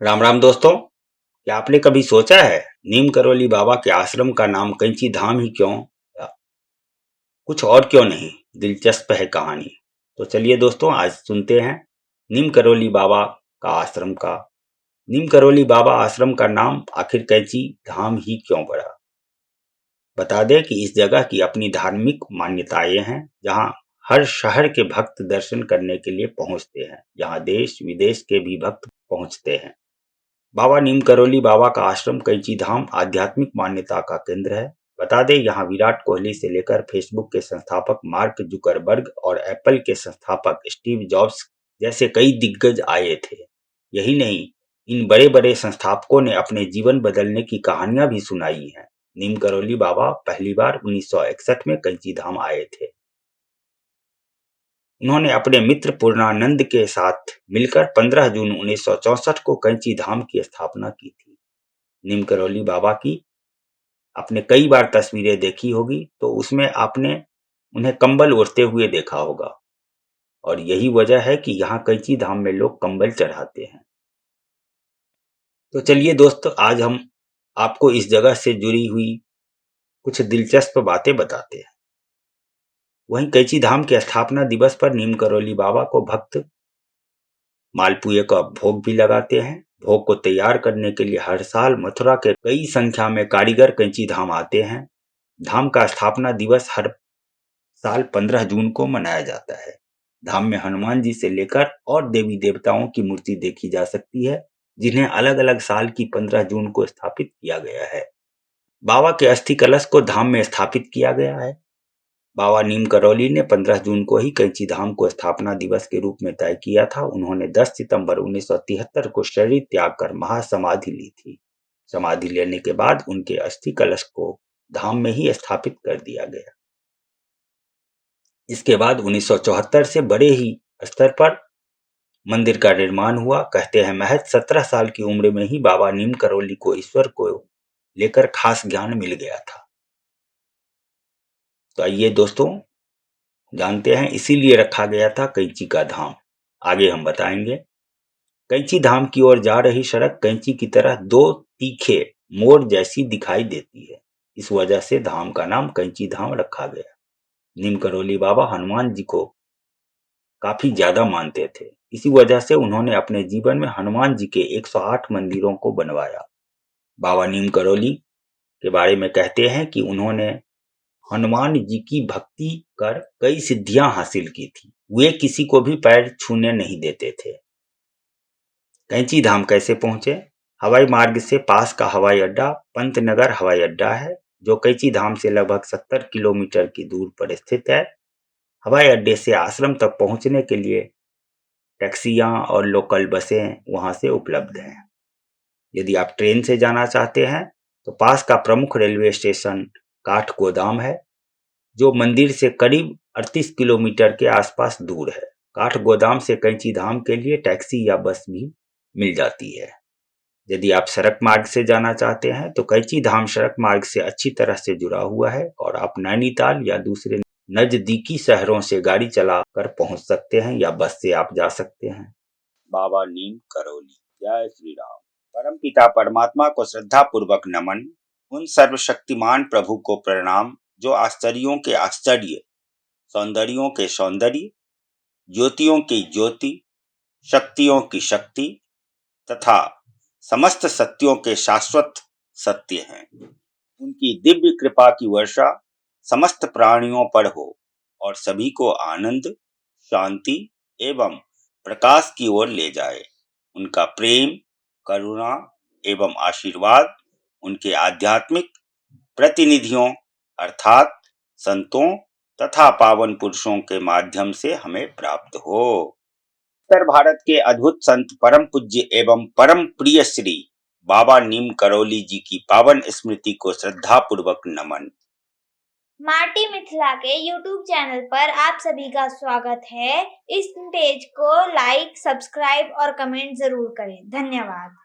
राम राम दोस्तों। क्या आपने कभी सोचा है नीम करोली बाबा के आश्रम का नाम कैंची धाम ही क्यों? कुछ और क्यों नहीं? दिलचस्प है कहानी। तो चलिए दोस्तों, आज सुनते हैं नीम करोली बाबा का आश्रम का। नीम करोली बाबा आश्रम का नाम आखिर कैंची धाम ही क्यों पड़ा? बता दें कि इस जगह की अपनी धार्मिक मान्यताएं हैं, जहां हर शहर के भक्त दर्शन करने के लिए पहुंचते हैं। यहाँ देश विदेश के भी भक्त पहुंचते हैं। बाबा नीम करोली बाबा का आश्रम कैंची धाम आध्यात्मिक मान्यता का केंद्र है। बता दें, यहाँ विराट कोहली से लेकर फेसबुक के संस्थापक मार्क जुकरबर्ग और एप्पल के संस्थापक स्टीव जॉब्स जैसे कई दिग्गज आए थे। यही नहीं, इन बड़े बड़े संस्थापकों ने अपने जीवन बदलने की कहानियां भी सुनाई हैं। नीम करोली बाबा पहली बार 1961 में कैंची धाम आए थे। उन्होंने अपने मित्र पूर्णानंद के साथ मिलकर 15 जून 1964 को कैंची धाम की स्थापना की थी। नीम करोली बाबा की आपने कई बार तस्वीरें देखी होगी, तो उसमें आपने उन्हें कंबल ओढ़ते हुए देखा होगा, और यही वजह है कि यहाँ कैंची धाम में लोग कंबल चढ़ाते हैं। तो चलिए दोस्तों, आज हम आपको इस जगह से जुड़ी हुई कुछ दिलचस्प बातें बताते हैं। वहीं कैंची धाम के स्थापना दिवस पर नीम करोली बाबा को भक्त मालपुए का भोग भी लगाते हैं। भोग को तैयार करने के लिए हर साल मथुरा के कई संख्या में कारीगर कैंची धाम आते हैं। धाम का स्थापना दिवस हर साल 15 जून को मनाया जाता है। धाम में हनुमान जी से लेकर और देवी देवताओं की मूर्ति देखी जा सकती है, जिन्हें अलग अलग साल की 15 जून को स्थापित किया गया है। बाबा के अस्थि कलश को धाम में स्थापित किया गया है। बाबा नीम करोली ने 15 जून को ही कैंची धाम को स्थापना दिवस के रूप में तय किया था। उन्होंने 10 सितंबर 1973 को शरीर त्याग कर महासमाधि ली थी। समाधि लेने के बाद उनके अस्थि कलश को धाम में ही स्थापित कर दिया गया। इसके बाद 1974 से बड़े ही स्तर पर मंदिर का निर्माण हुआ। कहते हैं महज 17 साल की उम्र में ही बाबा नीम करोली को ईश्वर को लेकर खास ज्ञान मिल गया था। तो आइए दोस्तों, जानते हैं इसीलिए रखा गया था कैंची का धाम। आगे हम बताएंगे। कैंची धाम की ओर जा रही सड़क कैंची की तरह दो तीखे मोड़ जैसी दिखाई देती है। इस वजह से धाम का नाम कैंची धाम रखा गया। नीम करोली बाबा हनुमान जी को काफी ज्यादा मानते थे। इसी वजह से उन्होंने अपने जीवन में हनुमान जी के 108 मंदिरों को बनवाया। बाबा नीम करोली के बारे में कहते हैं कि उन्होंने हनुमान जी की भक्ति कर कई सिद्धियां हासिल की थी। वे किसी को भी पैर छूने नहीं देते थे। कैंची धाम कैसे पहुंचे? हवाई मार्ग से पास का हवाई अड्डा पंतनगर हवाई अड्डा है, जो कैंची धाम से लगभग 70 किलोमीटर की दूर पर स्थित है। हवाई अड्डे से आश्रम तक पहुंचने के लिए टैक्सियां और लोकल बसें वहां से उपलब्ध हैं। यदि आप ट्रेन से जाना चाहते हैं तो पास का प्रमुख रेलवे स्टेशन काठगोदाम है, जो मंदिर से करीब 38 किलोमीटर के आसपास दूर है। काठगोदाम से कैंची धाम के लिए टैक्सी या बस भी मिल जाती है। यदि आप सड़क मार्ग से जाना चाहते हैं तो कैंची धाम सड़क मार्ग से अच्छी तरह से जुड़ा हुआ है, और आप नैनीताल या दूसरे नजदीकी शहरों से गाड़ी चला कर पहुंच सकते हैं, या बस से आप जा सकते हैं। बाबा नीम करोली। जय श्री राम। परम पिता परमात्मा को श्रद्धा पूर्वक नमन। उन सर्वशक्तिमान प्रभु को प्रणाम, जो आश्चर्यों के आश्चर्य, सौंदर्यों के सौंदर्य, ज्योतियों की ज्योति, शक्तियों की शक्ति तथा समस्त सत्यों के शाश्वत सत्य हैं। उनकी दिव्य कृपा की वर्षा समस्त प्राणियों पर हो और सभी को आनंद, शांति एवं प्रकाश की ओर ले जाए। उनका प्रेम, करुणा एवं आशीर्वाद उनके आध्यात्मिक प्रतिनिधियों अर्थात संतों तथा पावन पुरुषों के माध्यम से हमें प्राप्त हो। उत्तर भारत के अद्भुत संत परम पूज्य एवं परम प्रिय श्री बाबा नीम करोली जी की पावन स्मृति को श्रद्धा पूर्वक नमन। माटी मिथिला के YouTube चैनल पर आप सभी का स्वागत है। इस पेज को लाइक, सब्सक्राइब और कमेंट जरूर करें। धन्यवाद।